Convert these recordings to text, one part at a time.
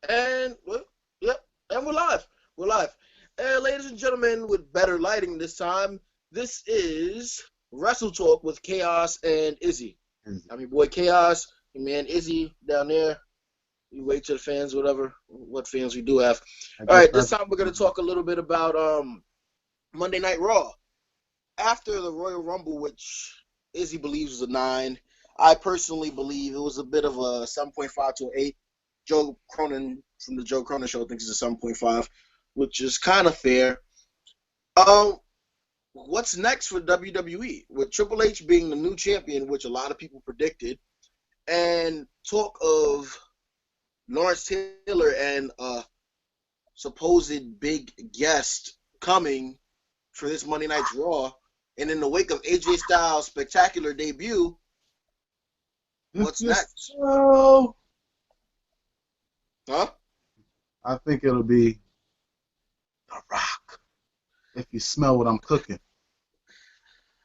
And well, yep, and we're live. We're live. And ladies and gentlemen, with better lighting this time, this is Wrestle Talk with Chaos and Izzy. I'm your boy Chaos, your man Izzy down there. You wait to the fans, whatever, what fans we do have. All right, this time we're gonna talk a little bit about Monday Night Raw. After the Royal Rumble, which Izzy believes was a 9, I personally believe it was a bit of a 7.5 to an 8. Joe Cronin from the Joe Cronin Show thinks it's a 7.5, which is kind of fair. What's next for WWE? With Triple H being the new champion, which a lot of people predicted, and talk of Lawrence Taylor and a supposed big guest coming for this Monday Night Raw, and in the wake of AJ Styles' spectacular debut, what's next? So, Huh? I think it'll be The Rock. If you smell what I'm cooking.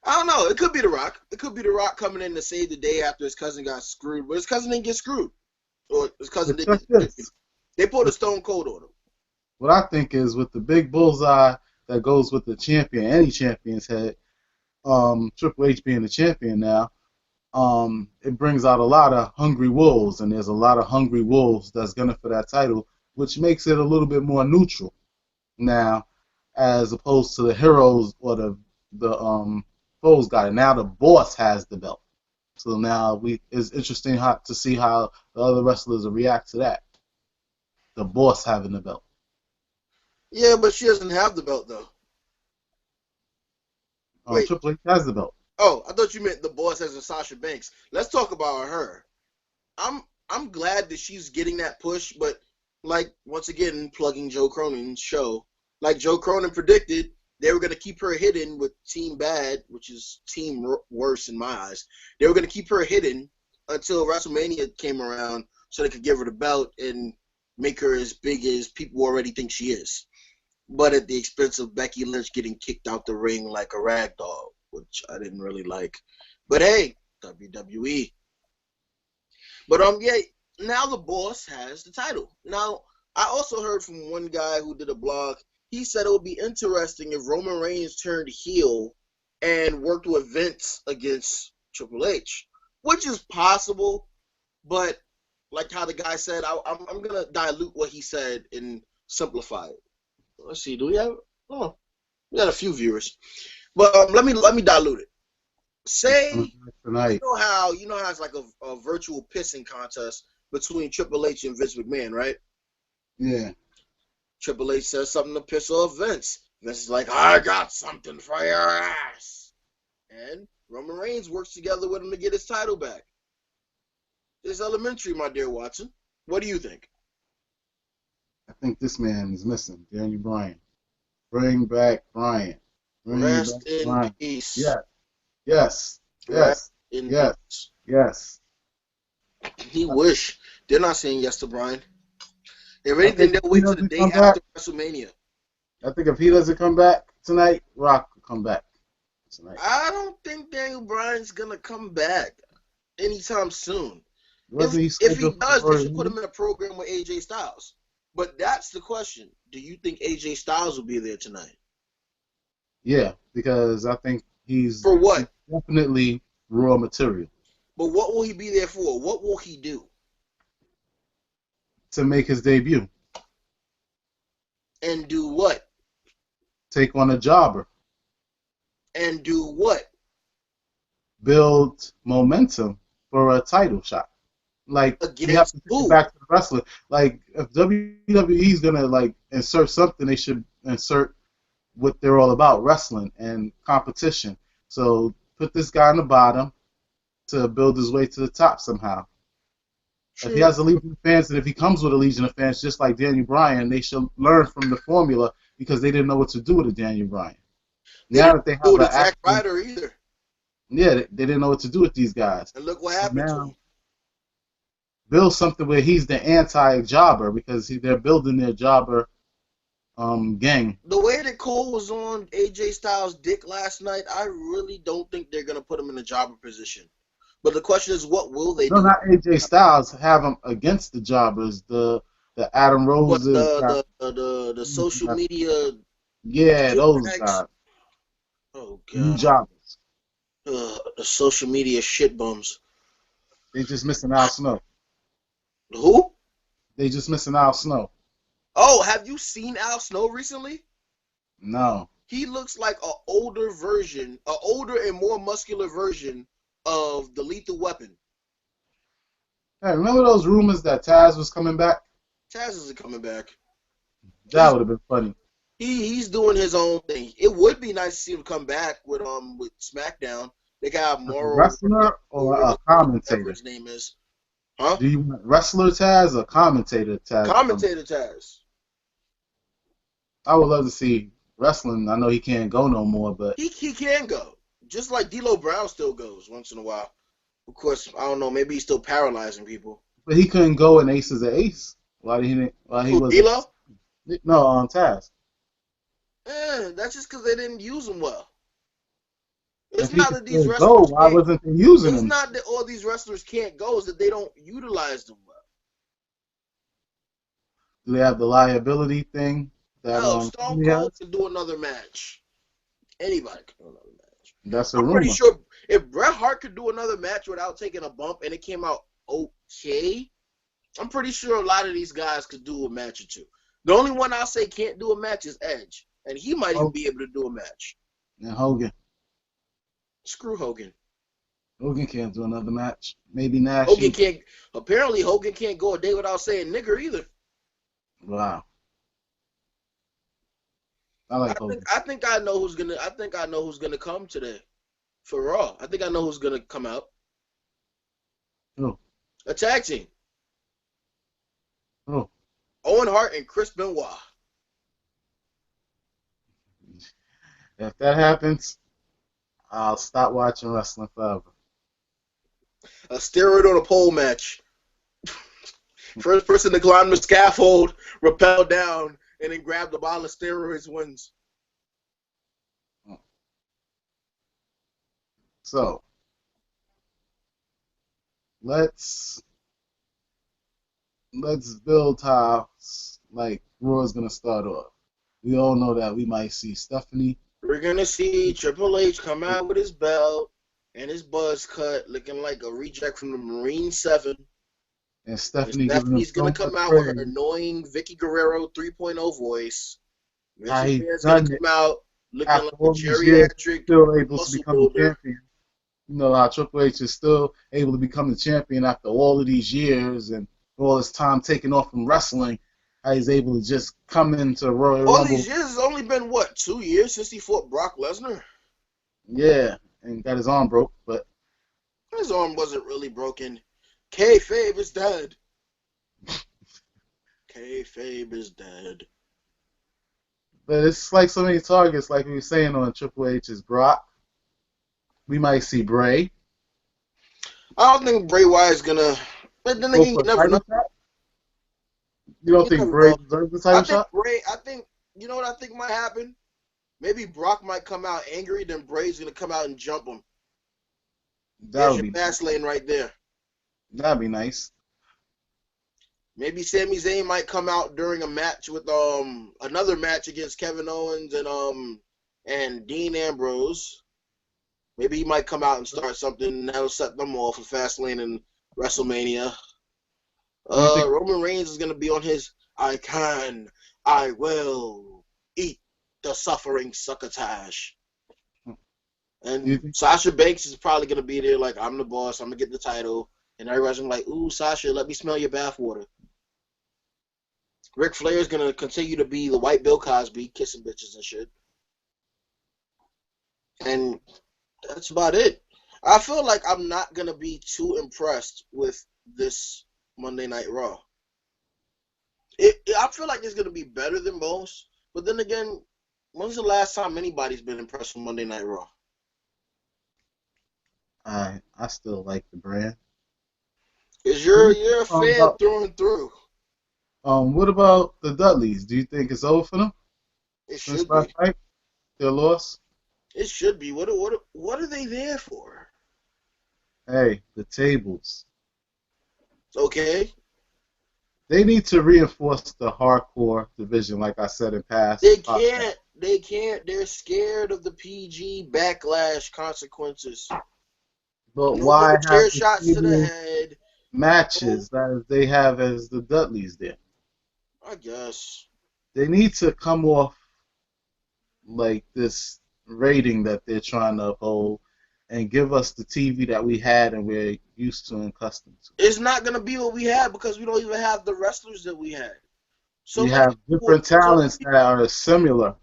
I don't know. It could be The Rock. It could be The Rock coming in to save the day after his cousin got screwed. But his cousin didn't get screwed. Or his cousin didn't. They pulled a stone cold on him. What I think is with the big bullseye that goes with the champion, any champion's head, Triple H being the champion now, it brings out a lot of hungry wolves, and there's a lot of hungry wolves that's gunning for that title, which makes it a little bit more neutral now, as opposed to the heroes or the foes got it. Now the boss has the belt, so now it's interesting to see how the other wrestlers will react to that. The boss having the belt. Yeah, but she doesn't have the belt though. Wait. Triple H has the belt. Oh, I thought you meant the boss has a Sasha Banks. Let's talk about her. I'm glad that she's getting that push, but like once again plugging Joe Cronin's show, like Joe Cronin predicted, they were going to keep her hidden with Team Bad, which is Team Worse in my eyes. They were going to keep her hidden until WrestleMania came around so they could give her the belt and make her as big as people already think she is. But at the expense of Becky Lynch getting kicked out the ring like a rag doll, which I didn't really like. But hey, WWE. But yeah, now the boss has the title. Now, I also heard from one guy who did a blog. He said it would be interesting if Roman Reigns turned heel and worked with Vince against Triple H, which is possible. But like how the guy said, I'm gonna dilute what he said and simplify it. Let's see. Do we have? Oh, we got a few viewers, but let me dilute it. Say tonight. You know how it's like a virtual pissing contest between Triple H and Vince McMahon, right? Yeah. Triple H says something to piss off Vince. Vince is like, I got something for your ass. And Roman Reigns works together with him to get his title back. It's elementary, my dear Watson. What do you think? I think this man is missing. Daniel Bryan. Bring back Bryan. Rest in peace. Yes. Yes. Rest Yes. in Yes. peace. Yes. He wish. They're not saying yes to Bryan. If anything, they'll wait till the day after WrestleMania. I think if he doesn't come back tonight, Rock will come back tonight. I don't think Daniel Bryan's going to come back anytime soon. If he does, they should put him in a program with AJ Styles. But that's the question. Do you think AJ Styles will be there tonight? Yeah, because I think he's for what? Definitely raw material. But what will he be there for? What will he do? To make his debut. And do what? Take on a jobber. And do what? Build momentum for a title shot. Like, you have to get back to the wrestler. Like, if WWE's gonna like insert something, they should insert what they're all about: wrestling and competition. So put this guy on the bottom to build his way to the top somehow. True. If he has a legion of fans, and if he comes with a legion of fans, just like Daniel Bryan, they should learn from the formula because they didn't know what to do with a Daniel Bryan. Now that they have an Zack Ryder either. Yeah, they didn't know what to do with these guys. And look what happened to him. Build something where he's the anti-jobber because they're building their jobber gang. The way that Cole was on AJ Styles' dick last night, I really don't think they're going to put him in a jobber position. But the question is, what will they do? No, not AJ Styles. Have him against the jobbers. The the Adam What Roses guys. the social media Yeah, shit those bags? guys. Oh New god. jobbers. The social media shit bums. They just missing Al Snow. Who? They just missing Al Snow. Oh, have you seen Al Snow recently? No. He looks like a older and more muscular version of the Lethal Weapon. Hey, remember those rumors that Taz was coming back? Taz isn't coming back. That He's would have been funny. he's doing his own thing. It would be nice to see him come back with SmackDown. They got As a Morrow, wrestler or a whatever commentator? his name is. Huh? Do you want wrestler Taz or commentator Taz to come? Commentator Taz. I would love to see wrestling. I know he can't go no more, but He can go. Just like D'Lo Brown still goes once in a while. Of course, I don't know, maybe he's still paralyzing people. he couldn't go in Ace as an Ace. Why he Who, wasn't? D'Lo? No, on Taz. That's just because they didn't use him well. It's If he not could that these still go, wrestlers why can't. wasn't they using It's him? not that all these wrestlers can't go. It's that they don't utilize them well. Do they have the liability thing that Hell, Stone he Cold has? can do another match. Anybody can do another match. That's a I'm pretty rumor. sure if Bret Hart could do another match without taking a bump and it came out okay, I'm pretty sure a lot of these guys could do a match or two. The only one I'll say can't do a match is Edge, and he might even be able to do a match. And Hogan. Screw Hogan. Hogan can't do another match. Maybe Nash. Hogan can't. Apparently, Hogan can't go a day without saying nigger either. Wow. I like Hogan. I think I know who's gonna come today for Raw. I think I know who's gonna come out. Who? A tag team. Who? Owen Hart and Chris Benoit. If that happens, I'll stop watching wrestling forever. A steroid on a pole match. First person to climb the scaffold, rappel down, and then grab the bottle of steroids wins. So let's build how like Raw is gonna start off. We all know that we might see Stephanie. We're gonna see Triple H come out with his belt and his buzz cut, looking like a reject from the Marine 7. And Stephanie Stephanie's giving gonna him so come much out with her praise. annoying Vicky Guerrero 3.0 voice. How Vince he's McMahon's done gonna it come out looking after like a all these years, geriatric still able to muscle become the builder. champion. You know how Triple H is still able to become the champion after all of these years and all his time taking off from wrestling. How he's able to just come into Royal All Rumble, these years, it's only been, 2 years since he fought Brock Lesnar? yeah, and got his arm broke, but His arm wasn't really broken. Kayfabe is dead. Kayfabe is dead. it's like so many targets, like we were saying on Triple H's Brock. We might see Bray I don't think Bray Wyatt's gonna. But then go again, for you a never know. title shot. You don't You think never Bray know. deserves a title shot? I think, you know what I think might happen? Maybe Brock might come out angry, then Bray's gonna come out and jump him. That There's would your be fast lane right there. that'd be nice. Maybe Sami Zayn might come out during a match with another match against Kevin Owens and Dean Ambrose. Maybe he might come out and start something, and that'll set them off for Fastlane and WrestleMania. Roman Reigns is gonna be on his I will eat the suffering succotash. And Sasha Banks is probably gonna be there like, I'm the boss, I'm gonna get the title. And everybody's gonna be like, ooh, Sasha, let me smell your bathwater. Ric Flair is gonna continue to be the white Bill Cosby, kissing bitches and shit. And that's about it. I feel like I'm not gonna be too impressed with this Monday Night Raw. I feel like it's gonna be better than most, but then again, when's the last time anybody's been impressed with Monday Night Raw? I still like the brand. Cause you're a fan through and through. What about the Dudleys? Do you think it's over for them? It Since should last be. night, their loss. It should be. What are they there for? Hey, the tables. Okay. They need to reinforce the hardcore division, like I said in past They podcasts. can't. They can't. They're scared of the PG backlash consequences. But No more why have chair the shots to the same head. No, matches as they have as the Dudleys there? I guess. They need to come off like this rating that they're trying to uphold and give us the TV that we had and we're used to and accustomed to. It's not gonna be what we had because we don't even have the wrestlers that we had. So We many have people. different talents that are similar.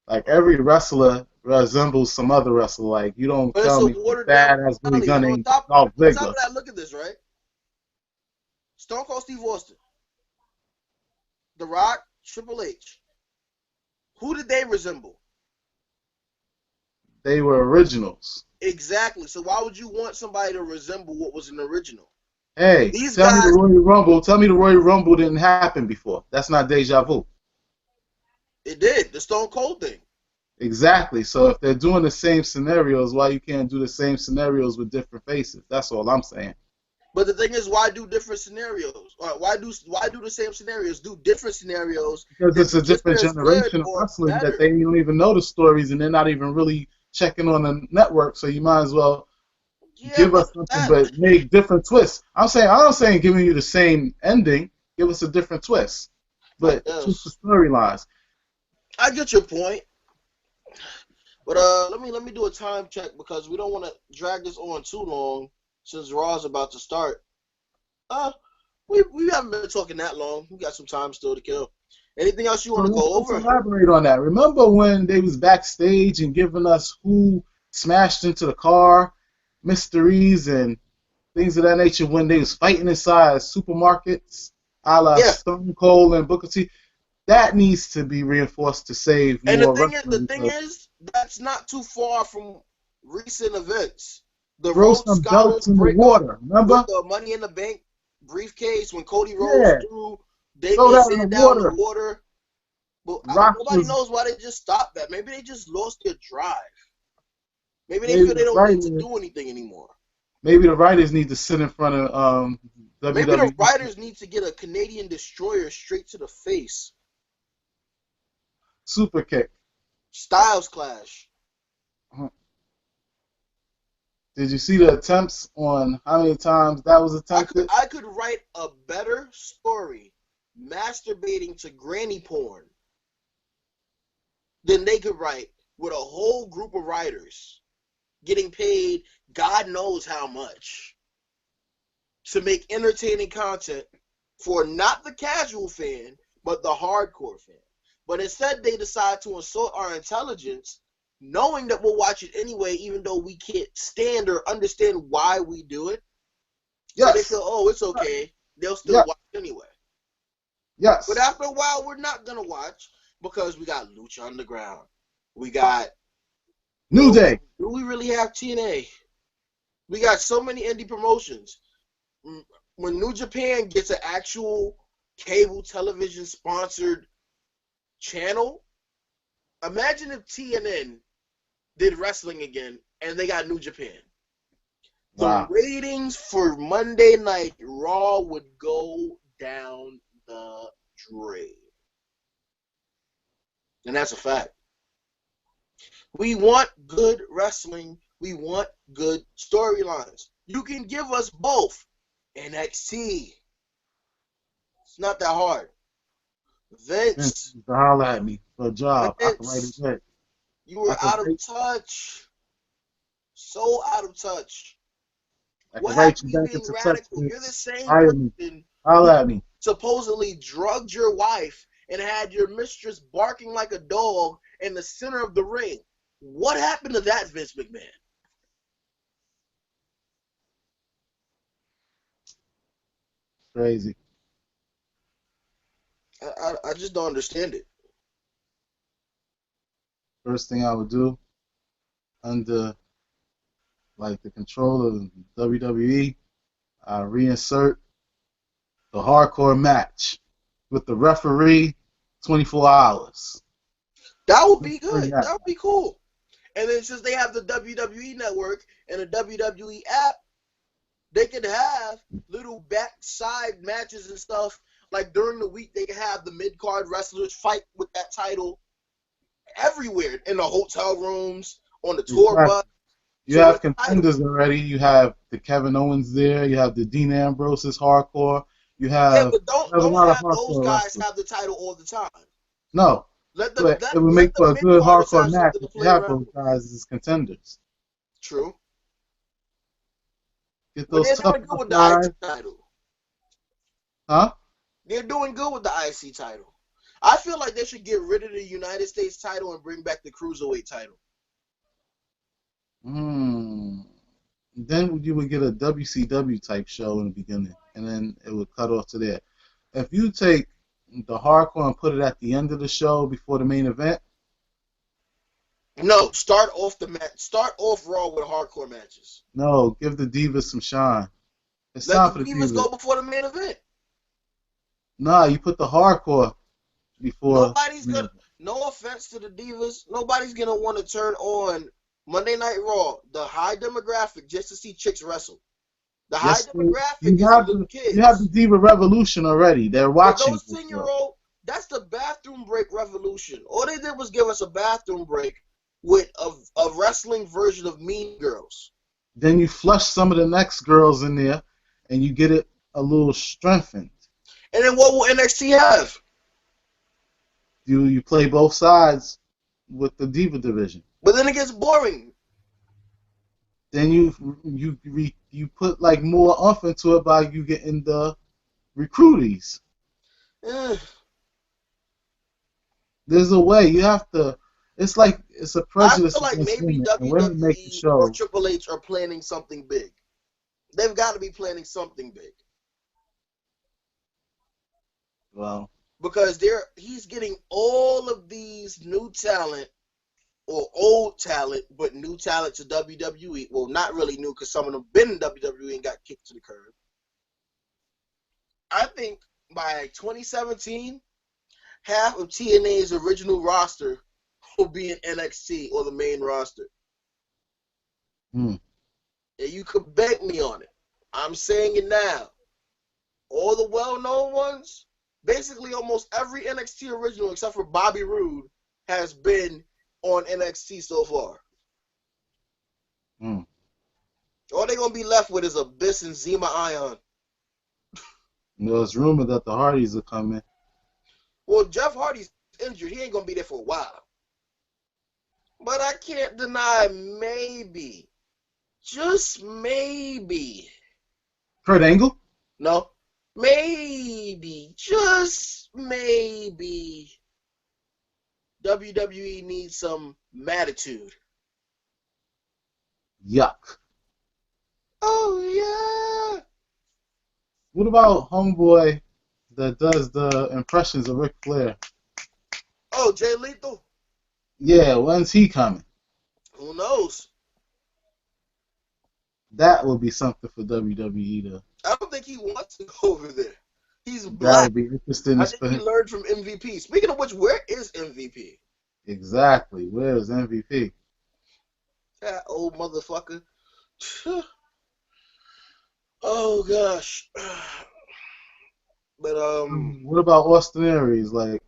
Like every wrestler resembles some other wrestler. Like you don't But it's tell a me watered down Bad as Billy mentality. Gunn And ain't Dolph on top Ziggler. of that, look at this, right? Stone Cold Steve Austin, The Rock, Triple H. Who did they resemble? They were originals. Exactly. So why would you want somebody to resemble what was an original? Hey, These tell me the guys, Royal Rumble. Tell me the Royal Rumble didn't happen before. That's not deja vu. it did. The Stone Cold thing. Exactly. So if they're doing the same scenarios, why you can't do the same scenarios with different faces? That's all I'm saying. But the thing is, why do different scenarios? Or why do the same scenarios? Do different scenarios Because it's that's a just different as good generation of or wrestling that better? they don't even know the stories and they're not even really checking on the network. So you might as well Yeah, give but us something, but make different twists. I'm not saying giving you the same ending. Give us a different twist, I but twist the guess storylines. I get your point. But let me do a time check because we don't want to drag this on too long since Raw's about to start. Uh, we haven't been talking that long. We got some time still to kill. Anything else you So want to go let's over? elaborate on that. Remember when they was backstage and giving us who smashed into the car, mysteries and things of that nature when they was fighting inside supermarkets, a la Yeah. Stone Cold and Booker T. That needs to be reinforced to save And the more thing is, wrestling. that's not too far from recent events. The Throw Rhodes some Scholars belts in the breakup water. with Remember? the Money in the Bank briefcase when Cody Rhodes Yeah. threw Throw Damien that in the Sandow in the water. water. But Rock nobody was knows why they just stopped that. Maybe they just lost their drive. Maybe they maybe feel they the don't need to writers do anything anymore. maybe the writers need to sit in front of Maybe the WWE writers need to get a Canadian destroyer straight to the face. super kick. Styles clash. Did you see the attempts on how many times that was attempted? I could write a better story masturbating to granny porn than they could write with a whole group of writers getting paid God knows how much to make entertaining content for not the casual fan, but the hardcore fan. But instead, they decide to insult our intelligence, knowing that we'll watch it anyway, even though we can't stand or understand why we do it. So they feel, Yes. oh, it's okay. They'll still Yes. watch anyway. But Yes. after a while, we're not going to watch because we got Lucha Underground. We got, New Day. do we really have TNA? We got so many indie promotions. When New Japan gets an actual cable television sponsored channel, imagine if TNN did wrestling again and they got New Japan. The Wow. ratings for Monday Night Raw would go down the drain. And that's a fact. We want good wrestling. We want good storylines. You can give us both. NXT. It's not that hard. Vince Vince. used to holler at me for a job. I can write his Vince. head. You were out of touch. So out of touch. I What can write happened you to you back being into touch, radical? You're the Vince. same Hire me. person Holler who at me. supposedly drugged your wife and had your mistress barking like a dog in the center of the ring. What happened to that, Vince McMahon? Crazy. I just don't understand it. First thing I would do under like the control of WWE, I reinsert the hardcore match with the referee 24 hours. That would Let's be bring good. that That would be cool. And then since they have the WWE network and a WWE app, they could have little backside matches and stuff Like during the week, they have the mid card wrestlers fight with that title everywhere in the hotel rooms, on the tour Exactly. bus. You To win have the title. contenders already. You have the Kevin Owens there. You have the Dean Ambroses hardcore. You Yeah, have, but you have a don't lot of have those hardcore guys wrestlers. have the title all the time. No, but it would Let make for the a mid good carders hardcore have match something to if you play have around those with. guys as contenders. True. Get But those they're tough doing good with the guys, IC title. huh? They're doing good with the IC title. I feel like they should get rid of the United States title and bring back the Cruiserweight title. Hmm. Then you would get a WCW type show in the beginning, and then it would cut off to there. If you take the hardcore and put it at the end of the show before the main event, No, start off the match. Start off Raw with hardcore matches. no, give the Divas some shine. It's Let time the for the Divas Divas. go before the main event. Nah, you put the hardcore before. Nobody's gonna. No offense to the Divas, nobody's gonna want to turn on Monday Night Raw, the high demographic, just to see chicks wrestle. The high Yes, demographic is the little you have the kids. Diva Revolution already. They're For watching those this 10-year show. old, that's the bathroom break revolution. All they did was give us a bathroom break with a wrestling version of Mean Girls. Then you flush some of the next girls in there, and you get it a little strengthened. And then what will NXT have? You play both sides with the Diva division. But then it gets boring. Then you put like more oomph into it by you getting the recruities. Eh. There's a way you have to. It's a I prejudice feel like against maybe women, and women make the WWE or shows. Triple H are planning something big. They've got to be planning something big. Well, Because he's getting all of these new talent or old talent, but new talent to WWE. Well, not really new because some of them been in WWE and got kicked to the curb. I think by 2017, half of TNA's original roster will be in NXT or the main roster. hmm. And you could bet me on it. I'm saying it now. All the well-known ones, basically almost every NXT original except for Bobby Roode has been on NXT so far. All they're going to be left with is Abyss and Zema Ion. It's rumored that the Hardys are coming. Well, Jeff Hardy's injured. He ain't going to be there for a while. But I can't deny maybe, just maybe. Kurt Angle? No, maybe, just maybe, WWE needs some matitude. Yuck. Oh, yeah. What about homeboy that does the impressions of Ric Flair? Oh, Jay Lethal? Yeah, when's he coming? Who knows? That would be something for WWE to. I don't think he wants to go over there. He's That black. would be interesting. I think he learned from MVP. Speaking of which, where is MVP? Exactly. Where is MVP? That old motherfucker. Oh, gosh. But, What about Austin Aries? Like,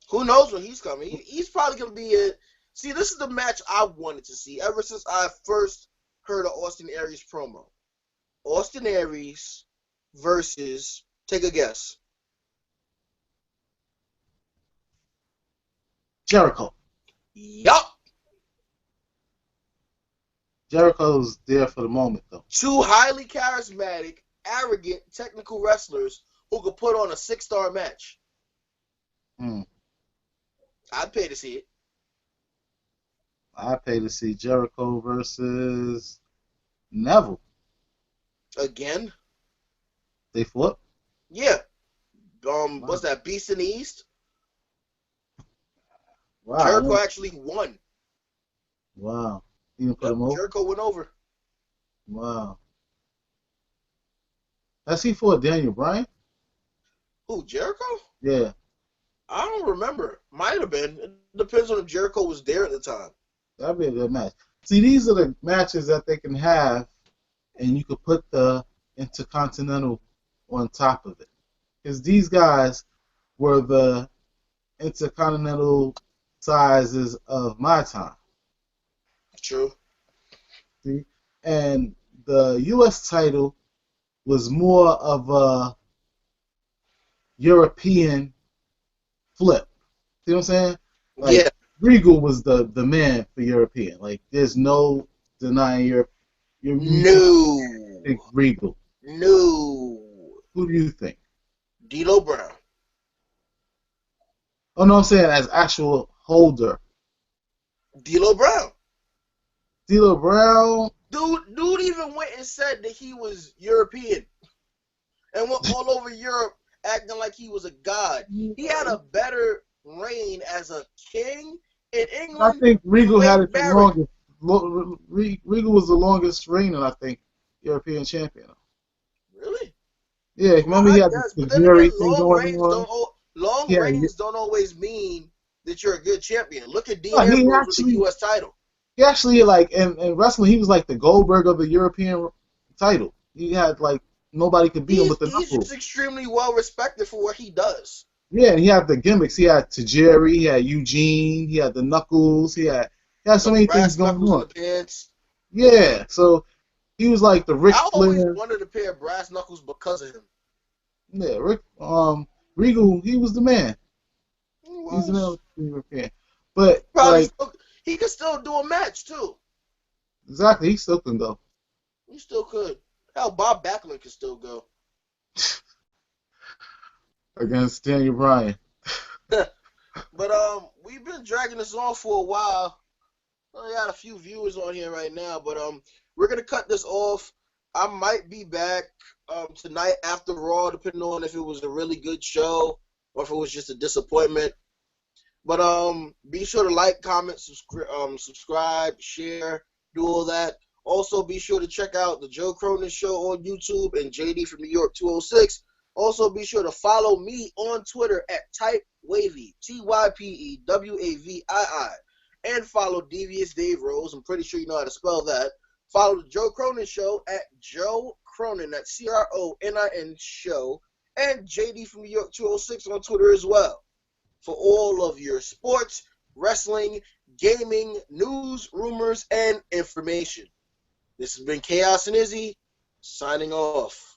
who knows when he's coming? He's probably going to be in. See, this is the match I wanted to see ever since I first heard of Austin Aries promo. Austin Aries versus, take a guess. Jericho. Yup. Jericho's there for the moment, though. Two highly charismatic, arrogant, technical wrestlers who could put on a 6-star match. I'd pay to see it. I pay to see Jericho versus Neville. Again? They flip? Yeah. Wow. What's that? Beast in the East? Wow. Jericho actually won. Wow. You put him over? Jericho went over. Wow. Has he fought Daniel Bryan? Who, Jericho? Yeah. I don't remember. Might have been. It depends on if Jericho was there at the time. That'd be a good match. See, these are the matches that they can have, and you could put the Intercontinental on top of it. Because these guys were the intercontinental sizes of my time. True. See? And the U.S. title was more of a European flip. See what I'm saying? Like, Yeah. Regal was the man for European. Like, there's no denying Europe. No. Think Regal. No. Who do you think? D'Lo Brown. Oh no, I'm saying as actual holder. D'Lo Brown. D'Lo Brown. Dude even went and said that he was European and went all over Europe acting like he was a god. He had a better reign as a king in I England think than Regal had Wade it the Barrett. longest. Regal was the longest reigning, I think, European champion. Really? Yeah, remember Well, he I had guess. the But then again, Tajiri thing going on. long Yeah, reigns don't always mean that you're a good champion. Look at Dean no, Ambrose with the U.S. title. he actually like in wrestling, he was like the Goldberg of the European title. He had like nobody could beat him with the He's knuckles. just extremely well respected for what he does. Yeah, and he had the gimmicks. He had Tajiri, he had Eugene, he had the knuckles, he had so The many things brass going knuckles in on. the pants. Yeah, so he was like the Ric I always Flair. wanted a pair of brass knuckles because of him. Yeah, Regal, he was the man. He He's an was. European. But Probably like still, he could still do a match too. exactly, he still can go. He still could. Hell, Bob Backlund could still go. Against Daniel Bryan. But we've been dragging this on for a while. We got a few viewers on here right now, but we're gonna cut this off. I might be back tonight after Raw, depending on if it was a really good show or if it was just a disappointment. But be sure to like, comment, subscribe, share, do all that. Also, be sure to check out the Joe Cronin Show on YouTube and JD from New York 206. Also, be sure to follow me on Twitter at TypeWavy, TypeWavii, and follow Devious Dave Rose. I'm pretty sure you know how to spell that. Follow the Joe Cronin Show at Joe Cronin, that's CRONIN Show, and JD from New York 206 on Twitter as well. For all of your sports, wrestling, gaming, news, rumors, and information. This has been Chaos and Izzy, signing off.